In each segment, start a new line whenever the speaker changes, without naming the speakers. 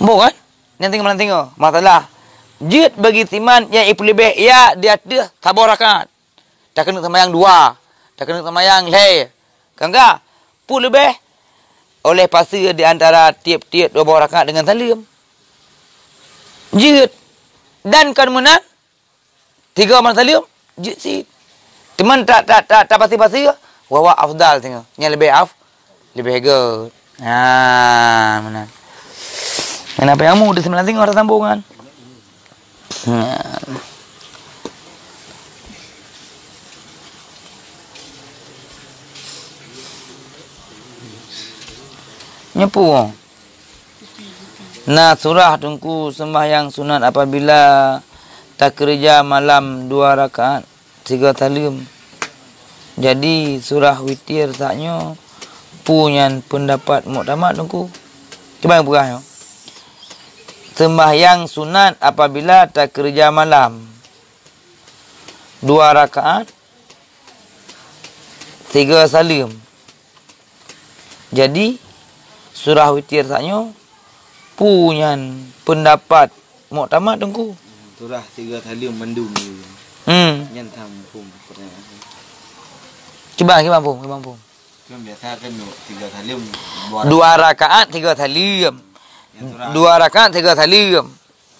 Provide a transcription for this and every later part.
Mbok kan? Yang tengok. Masalah. Jid bagi timan yang lebih ya dia ada tabur rakaat. Tak kena sembahyang 2. Tak kena sembahyang le. Kan enggak? Pun lebih oleh pasal di antara tiap-tiap 2 rakaat dengan salim. Jid. Dan kan menang 3 amal salim. Jid si. Timan tak pasti wawa afdal tengok. Yang lebih good. Mana? Kenapa yang mu di sebelah tengok ada sambungan? Nyepu. Nah, surah tungku sembahyang sunat apabila tak kerja malam 2 rakaat 3 talim. Jadi surah witir saknya punya pendapat muktamad tungku. Cuba yang buka yo. Sembahyang sunat apabila tak kerja malam 2 rakaat 3 salim. Jadi surah witir saknya punya pendapat muktamad tungku.
Surah 3 salim mendung. Yang tampung pertanyaan.
Coba gimana?
Kan biasa kan 3 salim
2 rakaat 3 salim. 2 rakaat 3 salim.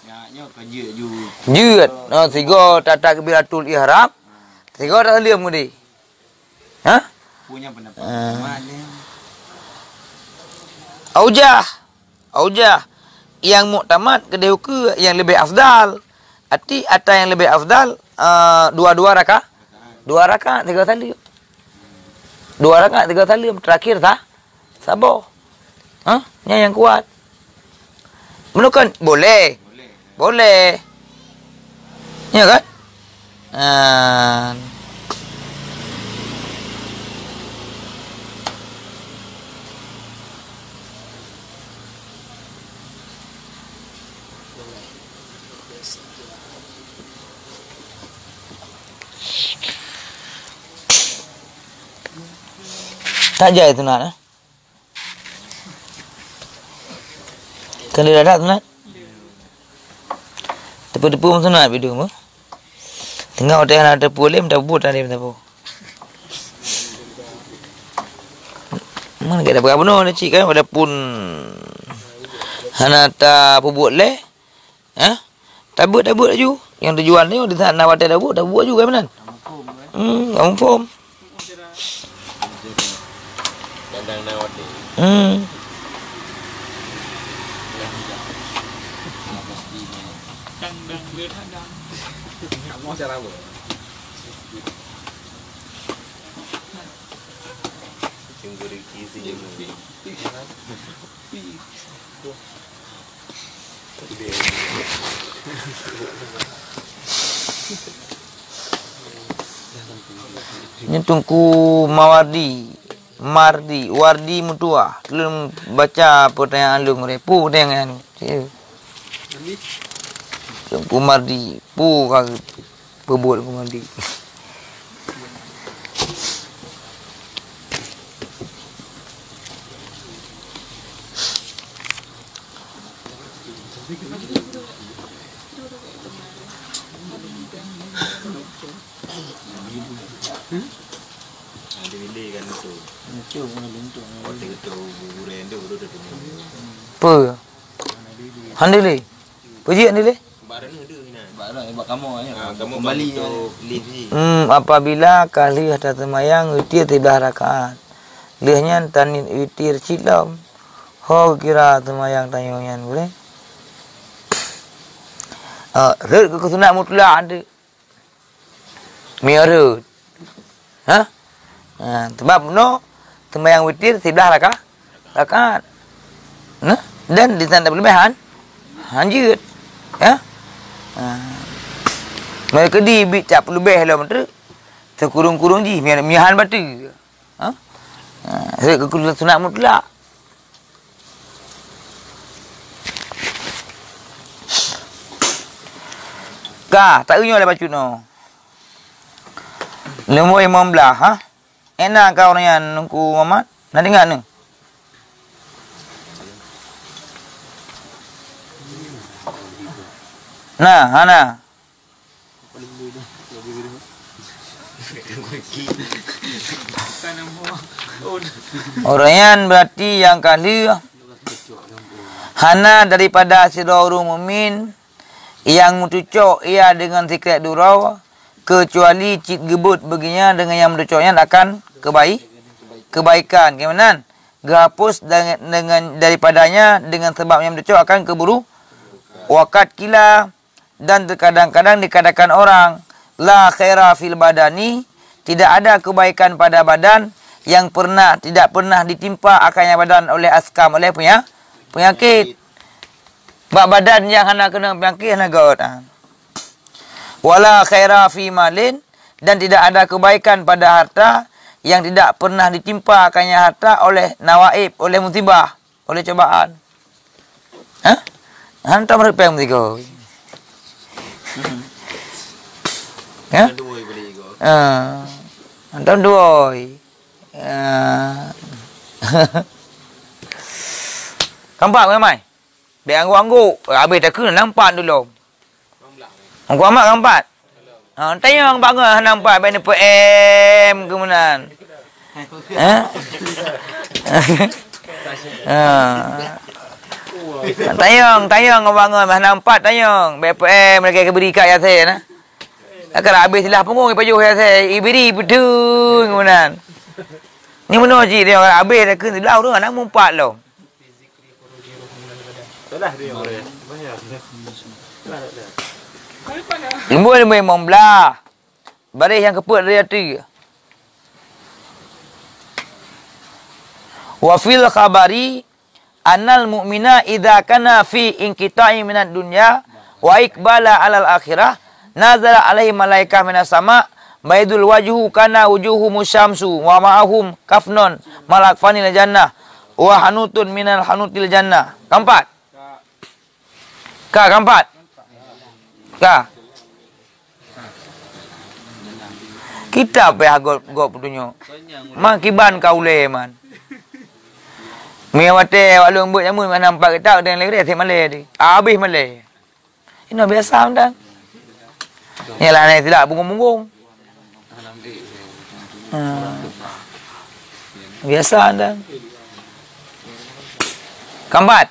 Ya kerja ju.
Jud. Oh, 3 takbiratul ihram. 3 salim mudi. Hah?
Punya pendapat.
Aujah. Yang muktamad kedai ke yang lebih afdal. Arti yang lebih afdal 2 rakaat. 2 rakaat 3 salim. 2 rakaat 3 salim terakhir tak? Sabar. Yang kuat. Menukan boleh. Ya kan? Tak jaya tu nak. Kan dia dah tu nak. Tepu-tepu macam nak video mu. Tengok ada tepu boleh minta buat ada tepu. Mana kita berapa no ni cik kan ada pun hanata buat le. Tabut laju. Yang tujuan ni di sana wadah dah buat juga benar. Kamu form.
Dandang nawati. Dandang dia hadang. Kamu cara apa? Cemburu kisi jemuri.
Ini tungku Wardi Mutua. Belum baca pertanyaan lu ngerepu dengan tungku Mardi. Kagak pebut ku Mardi. Apa? Handile. Puji handile.
Baran ada ni. Baran sebab kamu kamu
kembali
live ni.
Apabila kali ada semayang witir 3 rakaat. Lihnya tanin witir cilam. Ho kira semayang tanyoyan boleh? Red ke sunat mutlak ada. Miarut. Sebab no sembahyang witir 11 rakaat. Dan di sana berlebihan lanjut. Mereka di bicap lebih lah menteri. Terkurung-kurung ji miahan batu. Red ke sunat mutlak. Tak unyo lah baca no. Lembu imam belah, Enak kau ni nungku Muhammad? Nak dengar ni? Nah, hana. Orang berarti yang kali hana daripada sirau mumin yang mutucok ia dengan sikret durau kecuali cit gebut baginya dengan yang mutucoknya akan kebaikan. Gimana? Gehapus dengan daripadanya dengan sebab yang mutucok akan keburu wakat kila. Dan terkadang-kadang dikatakan orang la khaira fil badani, tidak ada kebaikan pada badan yang tidak pernah ditimpa akannya badan oleh askam, oleh penyakit. Bak badan yang hana kena penyakit hana gaut. Wala khaira fi malin, dan tidak ada kebaikan pada harta yang tidak pernah ditimpa akannya harta oleh nawaib, oleh musibah, oleh cobaan. Hantar mereka yang tiga. Ya? Hantar dua. Kampak mai. Be angguk-angguk. Habis tak kena nampak dulu. Angku amat kampat. Tanya orang bangga nampak benda PM kemudian. Tayang orang bangga mah nampak tayang. BPM mereka beri kat saya nah. Akan habis lah punggung pajuh saya. Iberi betul kemudian. Ni mana cik dia orang habis dah kena lau tu nak mumpat lo. Itulah dia boleh. Limbu memang belah. Baris yang keput dari hati. Wa fil khabari annal mu'mina idza kana fi inqita'i minad dunya wa iqbala 'alal akhirah nazala alaihi malaikah minas sama baydul wajhu kana wujuhu musyamsu wa ma'ahum kafnon malakfanil jannah wa hanutun minal hanutil jannah. Keempat. Keempat. Kitab ya gop petunjuk. Man kiban kaule man. Mewate walung buat jamu mana nampak kitab dengan lagi dia malai di. Habis malai. Ini biasa dah. Yalah ni tidak bunggung-bunggung. Biasa dah. Keempat.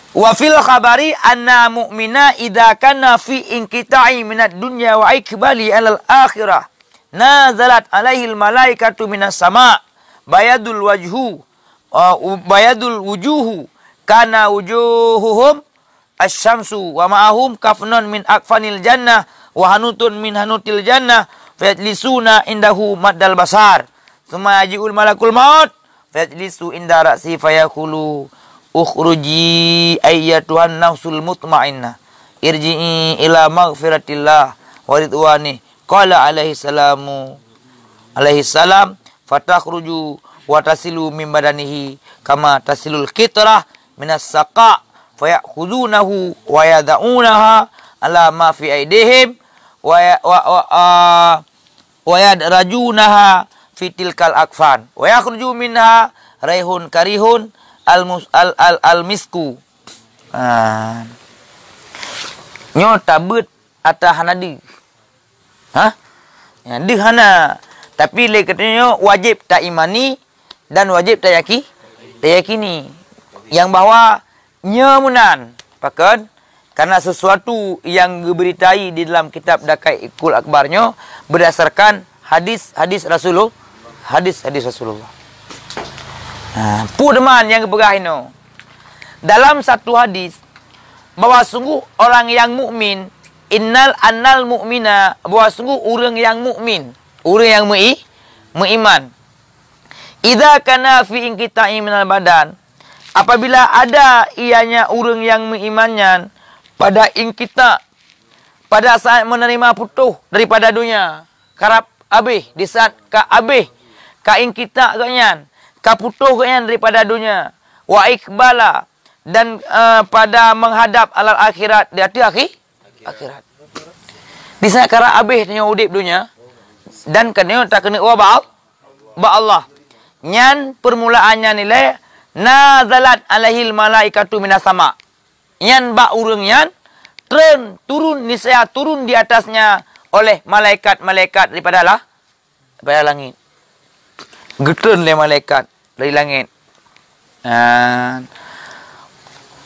Wa fil khabari anna mu'mina idza kana fi inqita'i minad dunya wa ikbali 'alal akhirah nazalat 'alaihi al malaikatu minas sama' bayadul wujuhu kana wujuhuhum asyamsu wa ma'ahum kafnun min akfanil jannah wa hanutun min hanutil jannah fayajlisuna indahu maddal basar thumma yaji'ul malakul maut fayajlisu inda ra'si fayaqulu ukhruji ayyatuhan nafsul mutmainnah irji'i ila maghfiratillah wa ridwani qala alaihi salam fatakhruju wa tasilu min badanihi kama tasilul qitrah minas saqa fayakhudunahu wa yad'unaha ala ma fi aidihim wa yadrajunaha fi tilkal akfan wa yakhruju minha raihun karihun al-misku. Nyo tabut atah hanadi. Ya dihana. Tapi le katanya wajib tak imani dan wajib tak yakini. Yang bahwa nyamunan pakan karena sesuatu yang diberitai di dalam kitab Daqaiqul Akbarnya berdasarkan hadis Rasulullah. Hadis Rasulullah. Pudeman yang berahino. Dalam satu hadis bahwa sungguh orang yang mukmin annal mu'mina, bahwa sungguh orang yang mukmin, orang yang beriman. Idza kana fi inqita'i minal badan, apabila ada ianya orang yang berimannya pada inqita, pada saat menerima putuh daripada dunia, karap abih di saat ka abih ka inqita kanyan kaputuh kan daripada dunia wa ikbala dan pada menghadap alal akhirat di hati akhirat di sana kara habis nya udip dunia dan kena tak kena ba Allah nyan permulaannya nilai nazalat alaihil malaikatu minas sama Yan ba urang yan turun niscaya turun di atasnya oleh malaikat-malaikat daripada langit. Getun oleh malaikat dari langit.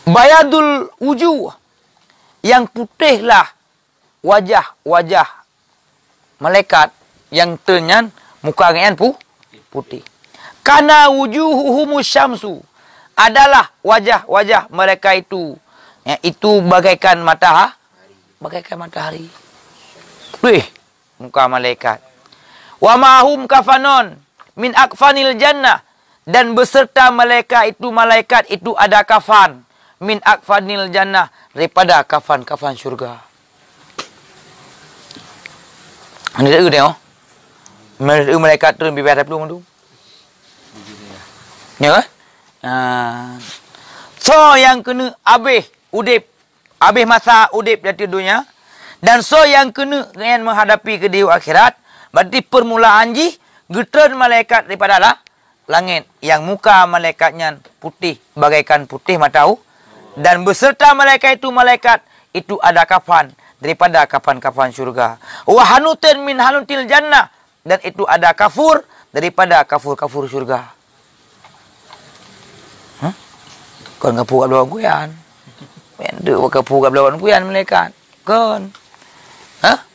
Bayadul wujuh, yang putihlah wajah-wajah malaikat yang tenyan muka ngan putih. Kana wujuhuhumus syamsu, adalah wajah-wajah mereka itu, ya, itu bagaikan matahari. Wih, muka malaikat. Wa mahum kafanon min akfanil jannah, dan beserta malaikat itu ada kafan min akfanil jannah, daripada kafan-kafan syurga. Ini dah tengok. Malaikat turun bibir ada pelung tu. Ya kan? So yang kena habis masa udip di dunia, dan so yang kena dengan menghadapi ke di akhirat, berarti permulaan getun malaikat daripada langit, yang muka malaikatnya putih bagaikan putih matau, dan beserta malaikat itu ada kafan daripada kafan-kafan syurga. Wa hanutin min hanutil jannah, dan itu ada kafur daripada kafur-kafur syurga. Kon kapur kat belakang kuyan. Pendek kapur kat belakang kuyan malaikat. Kon.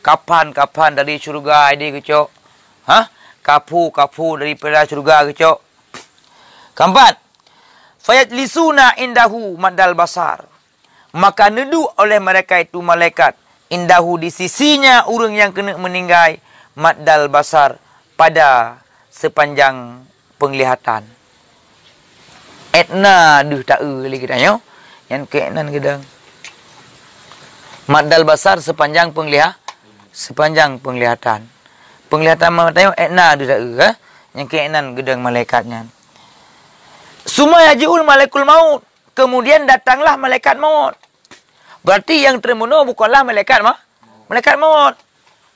Kapan dari syurga dia kecok. Kapur daripada syurga kecok. Keempat. Fayajlisuna indahu madal basar. Maka neduk oleh mereka itu malaikat indahu, di sisinya orang yang kena meninggal, madal basar, pada sepanjang penglihatan. Etna duh tak lagi tanya. Yang keenan gedang. Madal basar sepanjang penglihatan. Penglihatan matanya etna duh tak yang keenan gedang malaikatnya. Summa yaji'ul malaikul maut. Kemudian datanglah malaikat maut. Berarti yang terbunuh bukanlah malaikat maut.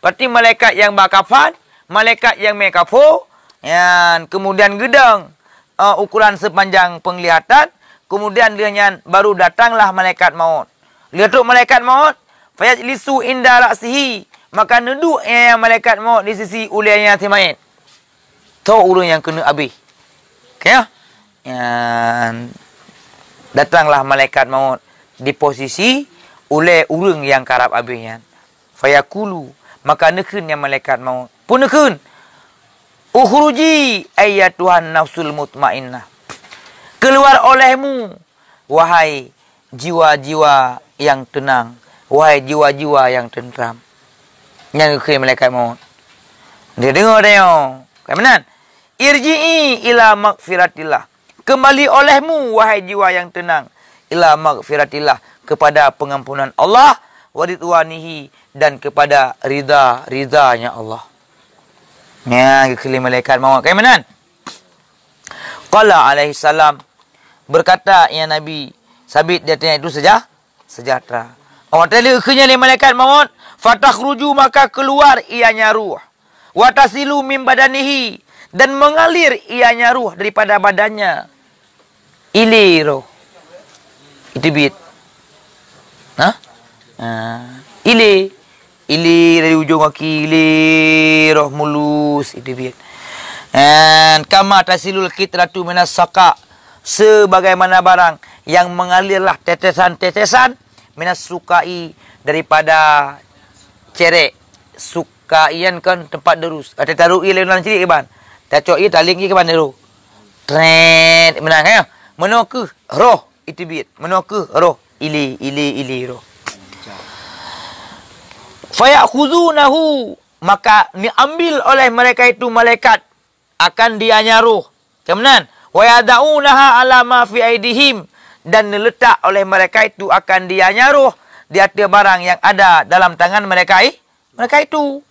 Berarti malaikat yang bakafan, malaikat yang mekafo, yang kemudian gedang ukuran sepanjang penglihatan, kemudian dia baru datanglah malaikat maut. Lihat malaikat maut, fayajlisu inda ra'sihi, maka neduk yang malaikat maut di sisi ulainya timain. Tu urang yang kena habis. Okey. Datanglah malaikat maut di posisi oleh urang yang karap habisnya. Fayaqulu, maka nekun yang malaikat maut. Pun nekun. Ukhruji ayyatuhan nafsul mutmainnah. Keluar olehmu, wahai jiwa-jiwa yang tenang, wahai jiwa-jiwa yang tentram. Yang nekun malaikat maut. Dia dengar dia. Kaimanan? Irji'i ila maghfiratillah. Kembali olehmu, wahai jiwa yang tenang, ila maghfiratillah, kepada pengampunan Allah, wa ridwanihi, dan kepada ridha-ridhanya Allah. Ya, kelima malaikat maut. Kaimanan? Qala alaihi salam, berkata ya Nabi, sabit dia itu sejahtera. Orang tadi akhirnya malaikat maut, fatakhruju, maka keluar ianya ruh. Wa tasilu min badanihi, dan mengalir ianya ruh daripada badannya. Ili roh. Itu bit. Ili dari ujung kaki, ili roh mulus, itu bit. And kama tasilul kitratu minas saqa, sebagaimana barang yang mengalirlah tetesan-tetesan minas sukai, daripada cerek. Sukaian kan tempat derus. Ada taruh i lain cilik ke ban. Tacok i taling i ke ban deru. Tret menang ya. Menoke roh itu bit. Menoke roh ili roh. Fayakhuzunahu, maka diambil oleh mereka itu malaikat, akan dianya roh. Kemudian wa yadaunaha ala ma fi aidihim, dan diletak oleh mereka itu akan dianya roh di atas barang yang ada dalam tangan mereka itu.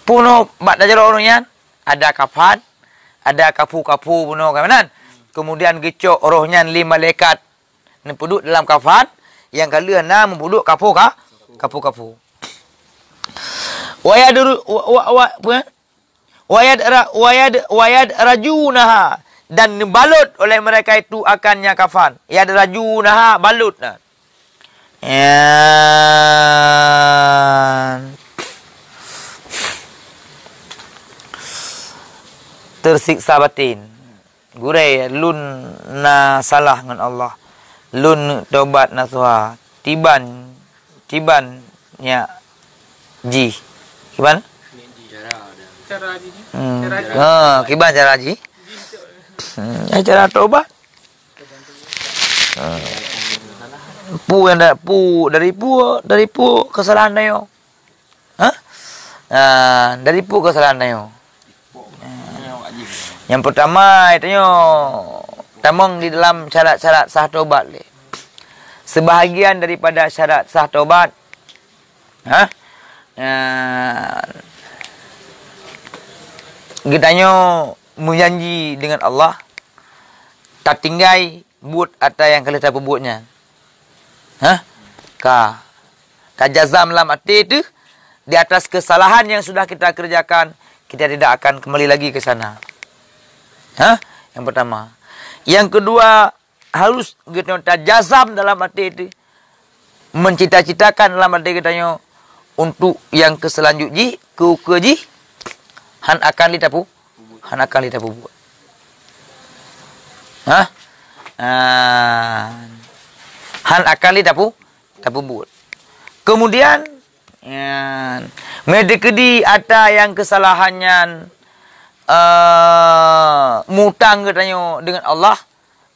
Puno bak dajar orangnya ada kafan, ada kapu-kapu puno kemudian. Kemudian gecok rohnya 5 malaikat nepuduk dalam kafan, yang kalian mempuduk kapu-kapu. Wayad rajunaha, dan balut oleh mereka itu akannya kafan. Yad rajunaha, balut. tersiksa batin. Gurai lun na salah dengan Allah. Lun taubat nasuha. Tiban nya ji. Kiban? Kiban cara ji. Cara taubat. Dari kesalahan dayo. Dari kesalahan dayo. Yang pertama itu tamang di dalam syarat-syarat sah taubat le. Sebahagian daripada syarat sah taubat kitanya menjanji dengan Allah tak tinggai buat atau yang kalian tak buatnya. Tak jazam dalam arti itu di atas kesalahan yang sudah kita kerjakan, kita tidak akan kembali lagi ke sana. Yang pertama. Yang kedua, harus kita jazam dalam arti itu mencita-citakan dalam arti katanya untuk yang keselanjutnya ke han akan ditapu buat. Han akan ditapu buat. Kemudian medekedi ada yang kesalahannya mutang katanya dengan Allah,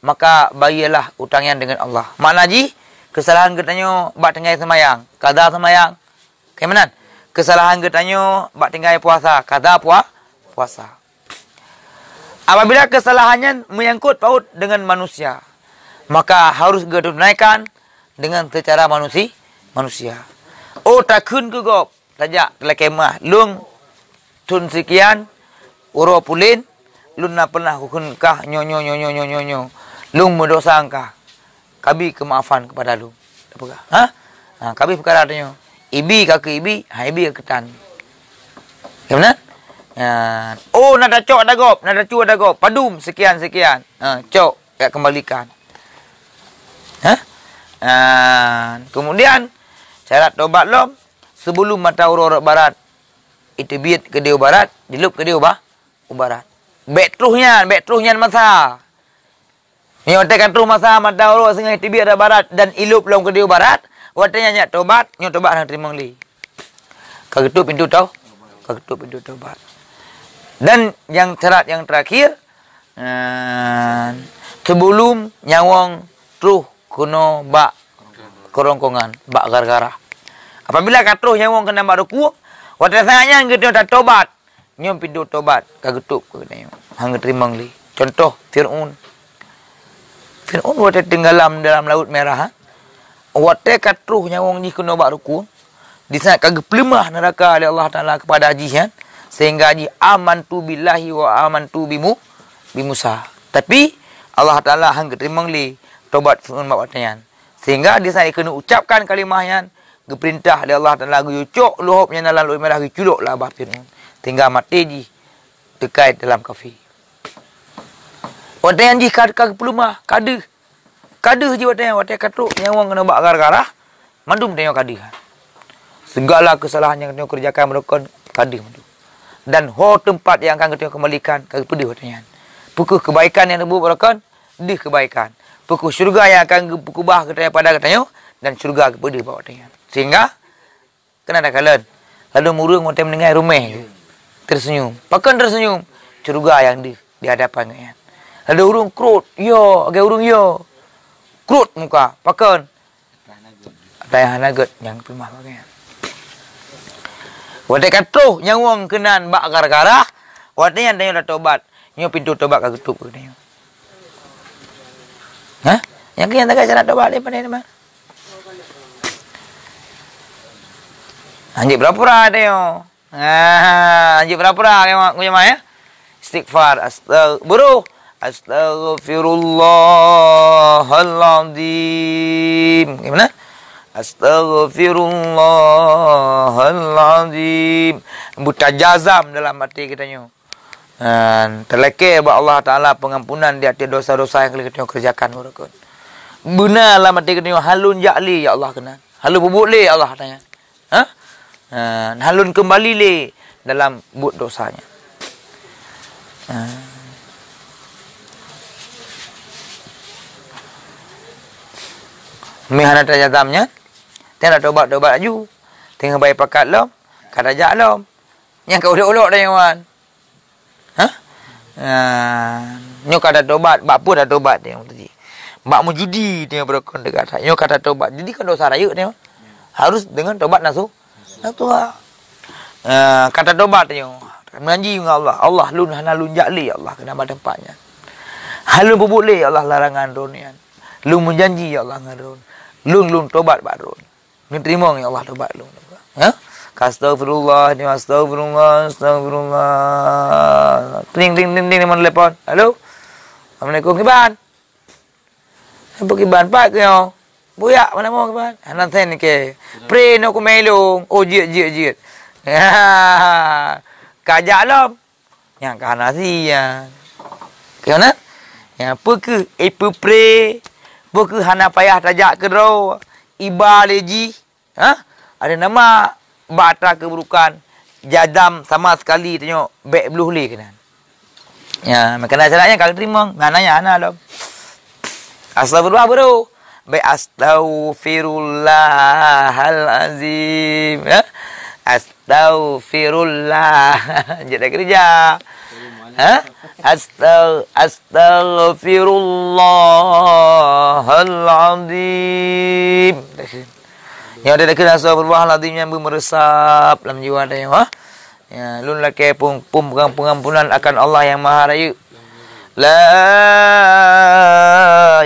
maka bagilah utangnya dengan Allah. Makna ji kesalahan katanya bak tengah semayang, qada semayang. Kaimanan? Kesalahan katanya bak tengah puasa, qada puasa. Apabila kesalahannya menyangkut paut dengan manusia, maka harus ditunaikan dengan secara manusia. Oh takun ke gop, tajak telah kemah, lung tun sekian uro pulin, lun na pernah hukun kah nyo. Lung mendosa engkah. Kabi kemaafan kepada lu. Apakah? Kabi perkara tanya. Ibi kaki ibi, ibi ketan. Ya benar? Oh nada cok ada gop, nada cu ada gop. Padum sekian. Cok ya kembalikan. Kemudian syarat tobat lom sebelum mata urut barat. Itu biat ke dia barat, dilup ke dia barat. Betruhnya masa. Ni otak katru masa mata urut sengai tibiat ada barat dan ilup lom ke dia barat. Watanya nyak tobat, nak terima li. Kagetup pintu tobat. Dan yang syarat yang terakhir, sebelum nyawang truh kuno bak kerongkongan, bak gara-gara. Apabila katruh nyawang kena bak ruku, watanya kita tak tobat, nyom pintu tobat, kagetup kena hang terima li. Contoh Fir'aun waktu tenggelam dalam laut merah. Waktu katruh nyawang ni kena bak ruku, di sana kagak pelemah neraka oleh Allah Taala kepada haji sehingga haji amantu billahi wa amantu bimusa. Tapi Allah Taala hang terima li tobat Fir'aun bawatnya. Sehingga di sana kena ucapkan kalimahnya geperintah oleh Allah Taala gucuk luhupnya dalam laut merah guculuklah bah Fir'aun. Tinggal mati ji dekat dalam kafi. Waktu yang ji kagak pelemah Kada je watanya katruk nyawang kena bak gara-gara mandum tengok kada. Segala kesalahan yang kena kerjakan mereka kada mandum. Dan tempat yang akan kita kembalikan kagak pedih watanya. Pukul kebaikan yang dibuat mereka di kebaikan. Pukul syurga yang akan kubah katanya pada katanya dan syurga kepada watanya. Sehingga kena ada kalian lalu murung watanya mendengar rumah tersenyum. Pakan tersenyum syurga yang di hadapan katanya. Lalu urung krut yo, agak urung yo. Krut muka, pakan. Tayah naget yang primah bagian. Waktu katruh nyawang kenan bak gara-gara, waktu yang tanya dah tobat, nyo pintu tobat kagetup katanya. Yang kian tak cara tobat ni pandai mana? Anjing berapa tanya? Anjing berapa tengok macam ya? Istighfar, Astaghfirullahaladzim. Gimana? Astaghfirullahaladzim. Buta jazam dalam hati kitanya. Terlekeh buat Allah Ta'ala pengampunan di hati dosa-dosa yang kita kerjakan. Benarlah mati kena halun ja'li ya Allah kena. Halun bubuk le ya Allah tanya. Ha? Halun kembali le dalam buat dosanya. Mihana tajadamnya. Tengah tobat-tobat aju. Tengah baik pakat lom. Kata jak lom. Yang kau ulok-ulok dah yang wan. Ha? Nyo kata tobat, bak pun dah tobat dia tadi. Bak menjudi dia berkon dekat. Nyo kata tobat. Jadi kan dosa raya dia. Harus dengan tobat nasuh. Kata tobat dia. Menjanji dengan Allah. Allah lun halun ja'li Allah ke nama tempatnya. Halun bubuk le Allah larangan ronian. Lun menjanji ya Allah ngarun. Lun tobat barun. Ni terima ya Allah tobat lun. Ha? Astagfirullah, astagfirullah, astagfirullah. Ting mana telepon. Halo. Assalamualaikum kiban. Apa kiban pak ke yo? Buyak mana mau kiban? Anak saya ni ke. Pray no ku melong. Oh jit. Kajak lom. Yang kana sian. Kena? Ya apa ke? Apa pray? Apa ke hana payah tajak ke ro? Iba leji. Ha? Ada nama bata keburukan jadam sama sekali tengok baik beluh le kena. Ya, makna caranya kalau terima, mananya ana lom. Astagfirullah bro. Baik astaghfirullahalazim. Ya. Astaghfirullah. Jadi kerja. Ha? Astaghfirullahalazim. Yang ada kena astagfirullahalazim yang meresap dalam jiwa dia. Ha? Ya, lun laki pun pengampunan akan Allah yang Maha Raya. La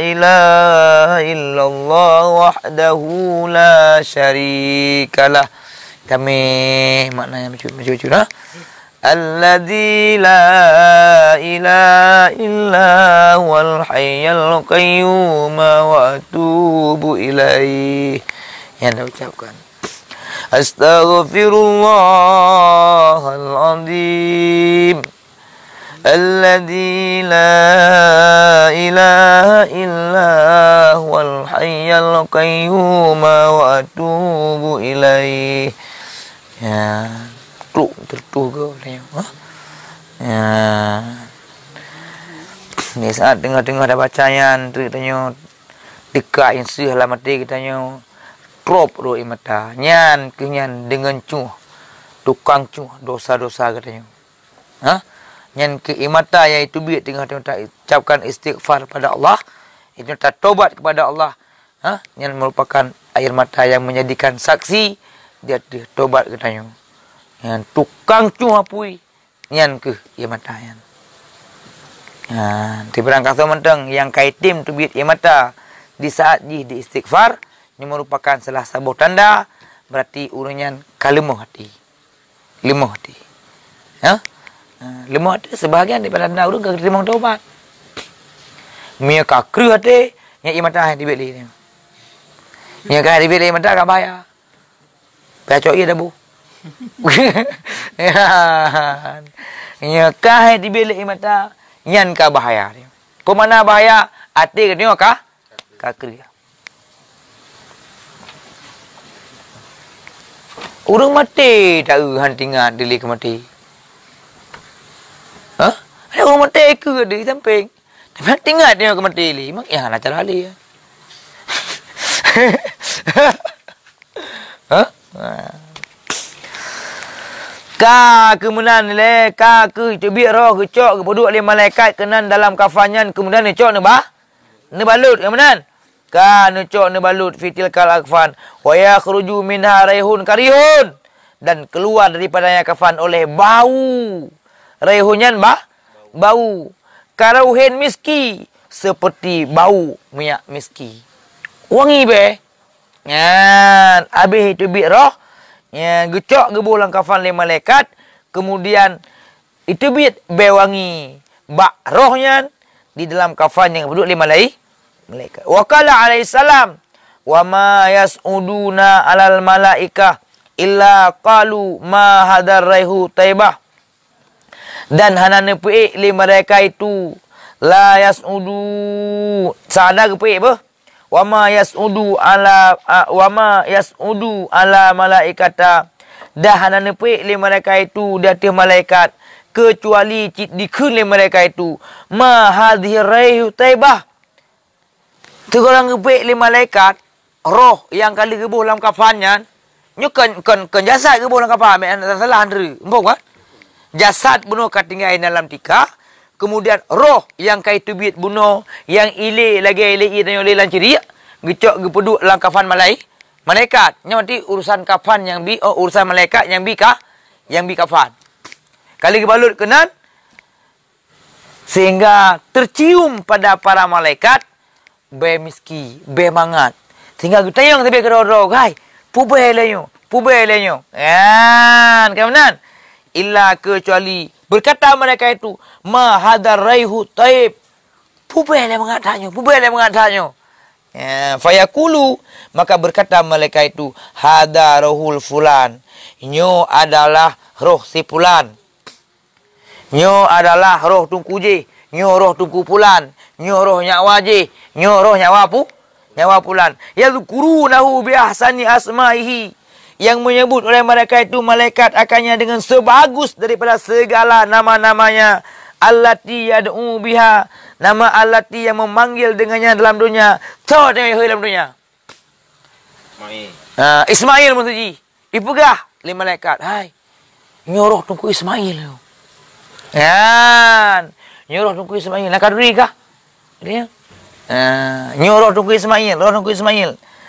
ilaha illallah wahdahu la syarikalah. Kami maknanya macam-macam lah. Alladzi la ilaha illa huwal hayyul qayyum wa atubu ilaihi. Yang dah ucapkan. Astaghfirullahaladzim. Alladzi la ilaha illa huwal hayyul qayyum wa atubu ilaihi. Ya, tertuh ke ha? Ya. Ni saat dengar-dengar dah bacayan tu tanya dekat yang sih lah mati katanya trop ro imata nyan kenyan dengan cuh tukang cuh dosa-dosa katanya. Ha? Nyan ke imata iaitu biat tengah tak ucapkan istighfar pada Allah, itu tak tobat kepada Allah. Ha? Nyan merupakan air mata yang menjadikan saksi dia tobat katanya. Yang tukang cuh apui nyan ke imata yan. Ha, di perang kata mentang yang kaitim tu biat imata di saat di istighfar ini merupakan salah satu tanda berarti urunyan kalemah hati. Lemah hati. Ya? Lemah hati sebahagian daripada tanda urun ke terima taubat. Mia kakru hati yang imata di beli ni. Yang kah di beli imata kan bahaya. Pecok ia dah bu. Ya kah di beli imata nyan ka bahaya dia. Ko mana bahaya? Hati ke tengok kah? Kakru. Orang mati tak hantingan dili ke mati. Ha? Ada orang mati ke di samping. Tapi hantingan dia ke mati li. Mak ya nak cara li. Ha? Ka kemudian le ka ke cebik roh ke cok ke poduk le malaikat kenan dalam kafanyan kemudian ne cok ne balut kemudian kan cok ne balut fitil kal akfan wa yakhruju minha raihun karihun dan keluar daripadanya kafan oleh bau raihunyan bau karauhin miski seperti bau minyak miski wangi be nyan habis itu bi roh ya gecok gebulang kafan le malaikat kemudian itu bi bewangi bak rohnya di dalam kafan yang duduk le malaikat. Waqala alaihi salam wa ma yas'uduna alal malaikah illa qalu ma hadar raihu taibah. Dan hanane puik le mereka itu la yas'udu sadar puik apa wama yas'udu ala malaikata dah nepe le mereka itu di atas malaikat kecuali dikun le mereka itu ma hadhihi raihu taibah tegorang nepe le malaikat roh yang kali gebuh dalam kafannya nyu kan jasad gebuh dalam kafan salah andre empok kan jasad bunuh katinggai dalam tika kemudian roh yang kaitu biit bunuh yang ile lagi ile dan ile lanciri gecok gepeduk dalam kafan malaikat nanti urusan kafan yang urusan malaikat yang bi kafan kali gebalut kenan sehingga tercium pada para malaikat be miski be mangat sehingga gutayong tapi kero-ro gai pube lenyo kan kemudian illa kecuali berkata mereka itu ma hadar raihu taib pubele mengatanya ya fayaqulu maka berkata mereka itu hadarul fulan nyo adalah roh si fulan nyo adalah roh tungku je nyo roh tungku fulan nyo roh nyawa je nyo roh nyawa fulan yadhkurunahu bi ahsani asma'ihi yang menyebut oleh mereka itu malaikat akannya dengan sebagus daripada segala nama-namanya allati yad'u biha nama allati yang memanggil dengannya dalam dunia tahu dalam dunia Ismail mutuji dipegah oleh malaikat hai nyoroh tungku Ismail kan nyoroh tungku Ismail nak kadri kah dia nyoroh tungku Ismail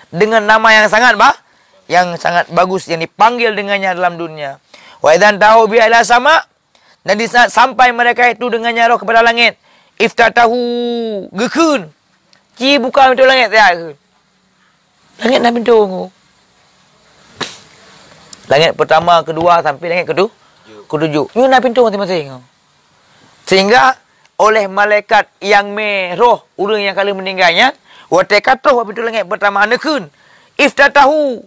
dengan nama yang sangat bagus yang dipanggil dengannya dalam dunia. Wa idzan tahu bi ila sama dan di saat sampai mereka itu dengannya roh kepada langit, iftatahu gekeun. Ci buka pintu langit ya. Langit dah pintu. Langit pertama, kedua sampai langit ketujuh. Ini dah pintu masing-masing. Sehingga oleh malaikat yang meroh orang yang kali meninggalnya, wa takatuh pintu langit pertama anekeun. Iftatahu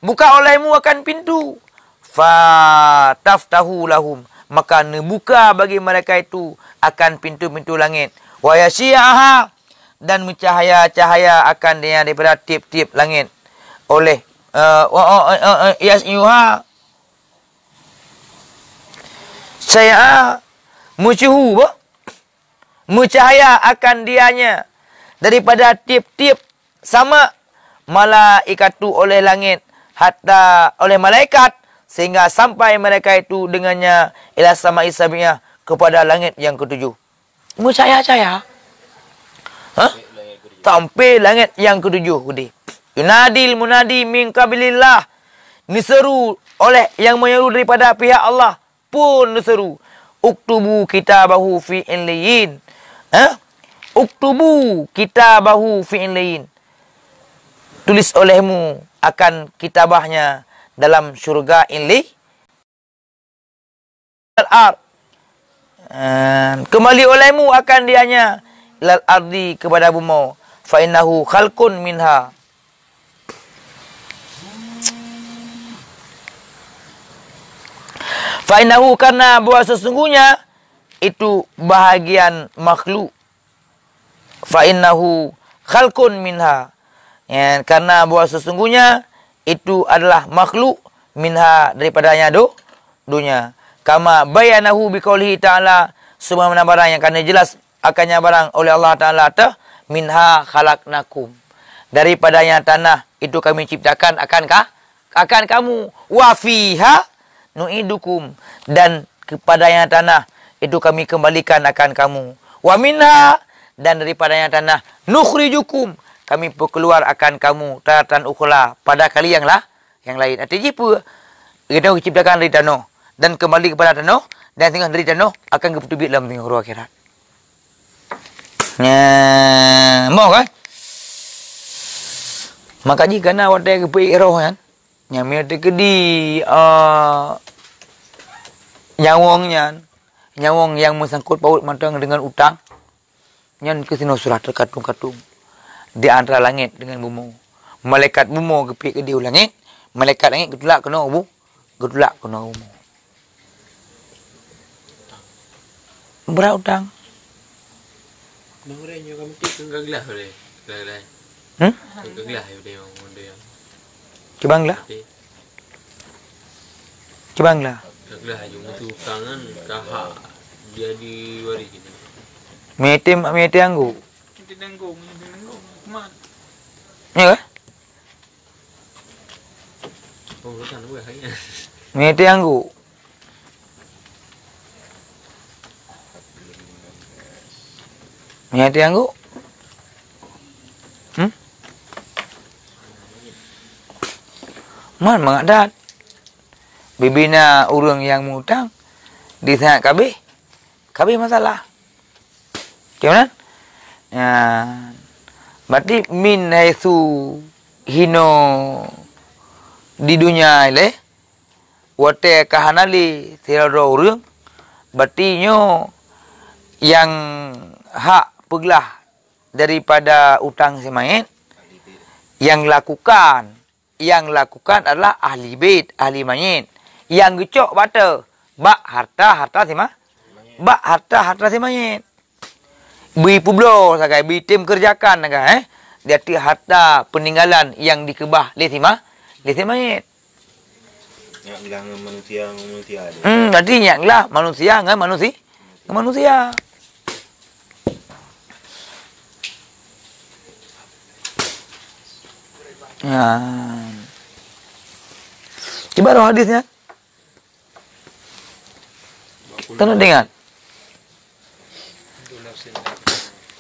buka olehmu akan pintu fataftahu lahum maka nebuka bagi mereka itu akan pintu-pintu langit wa yasyi'aha dan mencahaya-cahaya akan dia daripada tiap-tiap langit oleh yasyuha saya mucuhu mencahaya akan dianya daripada tiap-tiap sama malaikatu oleh langit hatta oleh malaikat sehingga sampai mereka itu dengannya ila sama isabiyah kepada langit yang ketujuh. Mucaya-caya. Sampai langit yang ketujuh gede. Yunadil munadi min qabilillah. Diseru oleh yang menyeru daripada pihak Allah pun diseru. Uktubu kitabahu fi illiyin. Uktubu kitabahu fi illiyin. Tulis olehmu akan kitabahnya dalam syurga al-ard. Kembali olehmu akan dianya lal ardi kepada bumi. Fa innahu khalqun minha. Fa innahu karena bahwa sesungguhnya itu bahagian makhluk. Fa innahu khalqun minha. Ya, karena bahwa sesungguhnya itu adalah makhluk minha daripadanya dunia. Kama bayanahu biqaulihi ta'ala sebagaimana barang yang akan jelas akannya barang oleh Allah Ta'ala minha khalaqnakum. Daripadanya tanah itu kami ciptakan akan kamu wa fiha nu'idukum dan kepadanya tanah itu kami kembalikan akan kamu. Wa minha dan daripadanya tanah nukhrijukum kami keluar akan kamu taratan ukhra pada kali yang lain. Artinya apa? Kita ciptakan dari tanah dan kembali kepada tanah dan tinggal dari tanah akan keputubi dalam tinggal akhirat. Mau kan? Maka jika na wadah kepi roh kan, nyamir tekedi nyawongnya, nyawong yang mengsangkut paut matang dengan utang, nyan kesino surat terkatung-katung. Di antara langit dengan bumi. Malaikat bumi kepik ke dia langit. Malaikat langit ketulak kena bumi. Ketulak kena bumi. Berat utang.
Bang Ren, kami tik enggak gelah boleh. Gelah.
Keglah ya dia yang.
Cebanglah. Cebanglah.
Keglah yung tu tangan kahak jadi wari gitu.
Mete anggu.
Tinanggong. Man.
Ya kan?
Oh, kan gue kayaknya.
Mete anggu. Mete anggu. Man mengadat. Bibina urang yang mutang di sana kabeh masalah. Gimana? Ya. Berarti min haitsu hino di dunia ile wate kahanali tirado urang berarti nyo yang hak peglah daripada utang semain yang lakukan adalah ahli bait, ahli mayit. Yang gecok bata, bak harta si mayit. Beri publo sagai, beri tim kerjakan sagai, dia harta peninggalan yang dikebah oleh si mayit.
Nyak bilang manusia ada.
Berarti nyaklah manusia dengan manusia. Ya. Coba roh hadisnya. Tengok dengar.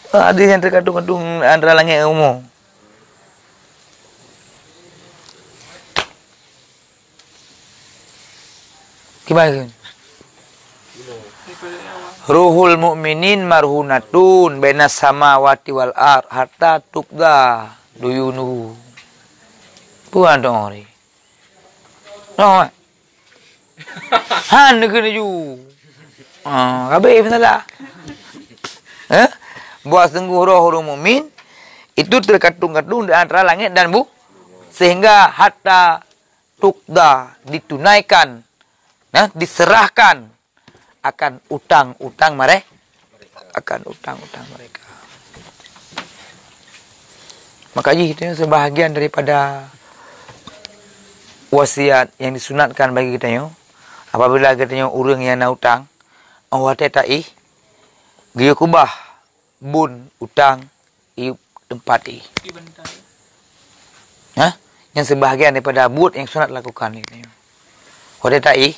Hadis yang terkandung antara langit dan umum. Gimana? Ruhul mu'minin marhunatun baina samawati wal ard hatta tuqda duyunu. Puan dong ori. No. Han kena ju. Kabeh masalah. Buat sungguh roh mukmin itu terkandung di antara langit dan bumi sehingga hatta tuqda ditunaikan, diserahkan akan utang-utang mereka. Makanya itu sebahagian daripada wasiat yang disunatkan bagi kita yo. Apabila kita yo urang yang nak utang, awak tai dia kubah bun utang iup tempati. Yang sebahagian daripada buat yang sunat lakukan kita yo. Awak tai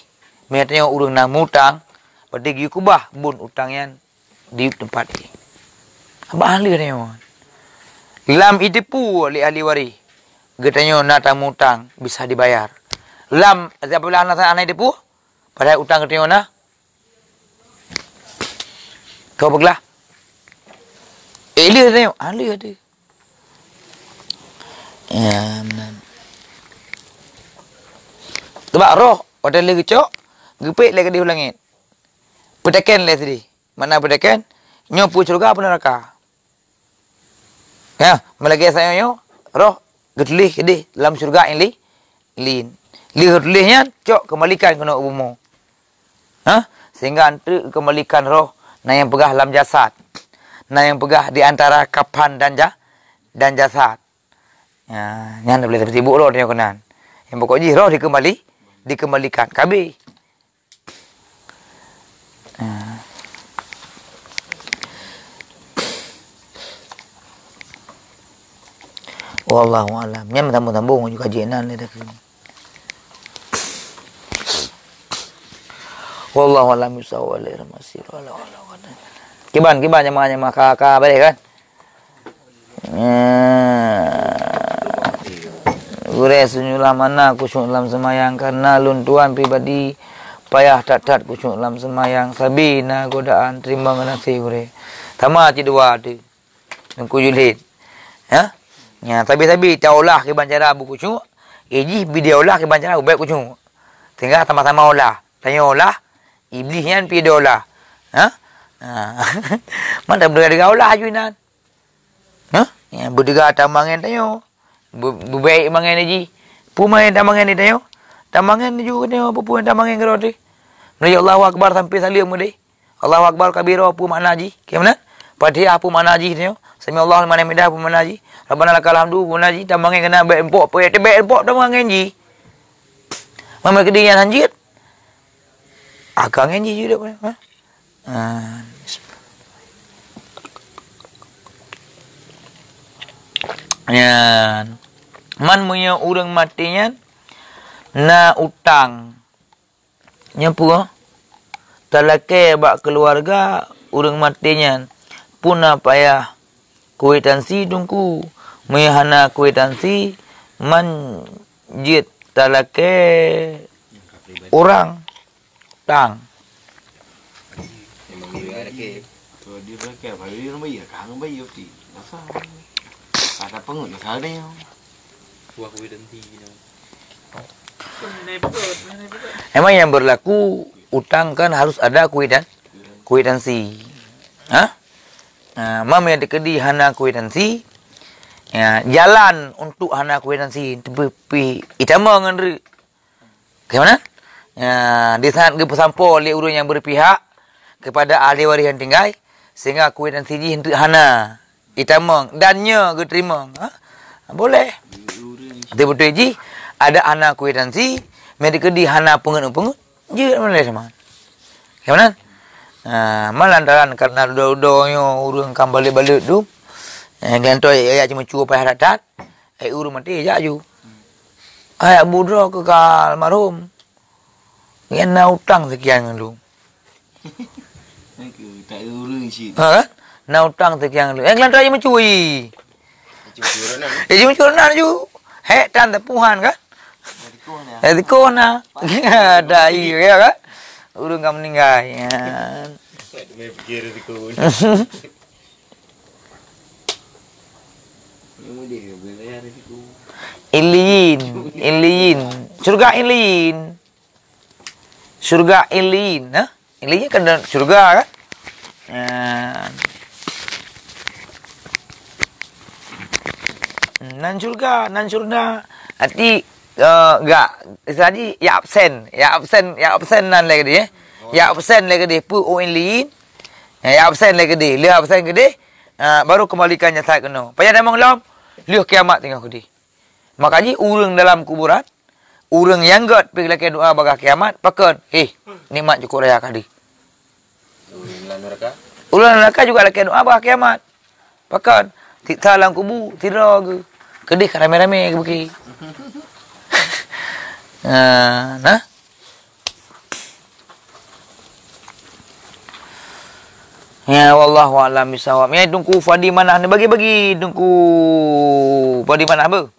mereka yo urang nak utang, berarti dia kubah bun utang yang diup tempati. Abah ahli dia yo. Lam idepu oleh ahli wari. Getanyo nak tamu utang bisa dibayar. Lam apabila anak idepu pada utang getanyo na kau beglah. Eli getanyo, ahli ada. Ya, benar. Sebab roh ada lagi cok, gepek lagi di langit. Pedakan le tadi. Mana pedakan? Nyopu surga apa neraka? Ya, melagi saya yo roh getulih kedih dalam syurga yang lin. Getulihnya cok kembalikan kena umum. Sehingga antara kembalikan roh na yang pegah dalam jasad. Na yang pegah di antara kapan dan jasad. Ya, yang boleh sibuk roh dia kenan. Yang pokoknya roh dikembalikan. Kabeh. Wallahu alam. Nyam tambung-tambung juga kajian ni dah. Wallahu alam bisawab alaihi masir wala wala. Kiban nyama kakak balik kan. Gure sunyulah mana kusyuk dalam semayang karena luntuan pribadi payah tak kusyuk dalam semayang sabina godaan terima menasi gure. Tama ci dua tu. Nungku julid. Ya? Ya, tapi taulah ke bancara buku cu. Eji video lah ke bancara baik kucu. Tinggal sama-sama olah. Tanya olah, iblisnya pi olah. Mana berdekat olah juinan. Ya, berdekat tamangan tanya. Baik mangan eji. Pumain tamangan ni tanya. Tamangan juga tanya apa pun tamangan keroti. Menaja Allahu Akbar sampai salim mudi. Allahu Akbar kabira apa makna ji? Ke mana? Fatihah apa makna ji tanya. Sami Allah liman hamidah pun mana ji. Rabbana lakal hamdu pun mana ji. Tamang kena baik empok apa ya baik empok tamang ji. Mama kedingan hanjit. Akang ji juga ha. Yan. Man punya urang matinya na utang. Nyampu talake bak keluarga urang matinya puna payah kuitansi dungku mehana kuitansi man jit talake orang tang.
Memang dia ada ke.
Tu dia pakai apa dia nama ya kang bayi ti. Masa ada pengut masa dia. Buah kuih denti ni.
Emang yang berlaku utang kan harus ada kuitansi. Ha? Mam yang dekedi hana kuitansi. Ya, jalan untuk hana kuitansi tepi itama ngan bagaimana? Ya, di saat ke pesampo oleh urang yang berpihak kepada ahli waris yang tinggal sehingga kuitansi ji hendak hana itama dannya ke terima. Ha? Boleh. Betul-betul ji ada hana kuitansi mereka di hana pengut-pengut je boleh sama. Bagaimana? Malantaran karena udah-udahnya urang kan balik-balik tu. Ganto ya cuma cuba payah datat. Urang mati je aju. Abu dro ke almarhum. Yang nak utang sekian dulu.
Tak ada urang sih.
Ha? Nak utang sekian dulu. Yang lantai cuma cuy. Cuma curang ju. Hek tan tepuhan kan? Di kona. Ada iya kan? Urang kamu meninggal. Ya.
Saya fikir di kona. Yang dia bayar di kona.
Iliyin. Surga iliyin. Surga iliyin, ha? Iliyin kan surga kan? Nan surga. Hati enggak tadi ya absen nan lagi dia. Ya absen lagi dia pu iliyin. Ya absen lagi dia. Dia absen ke dia. Baru kembalikan nyata kena. Payah dah mengelam. Liuh kiamat tengah ke dia. Makanya urang dalam kuburan, urang yang gat pergi laki doa bagah kiamat, pakan, nikmat cukup raya kadi. Ulang neraka juga laki doa bagah kiamat. Pakan, tik dalam kubur, tidak ke. Kedih kan rame-rame ke bagi. Nah. Ya wallahu a'lam bisawab. Ya tunggu fadi mana ni bagi-bagi tunggu fadi mana apa?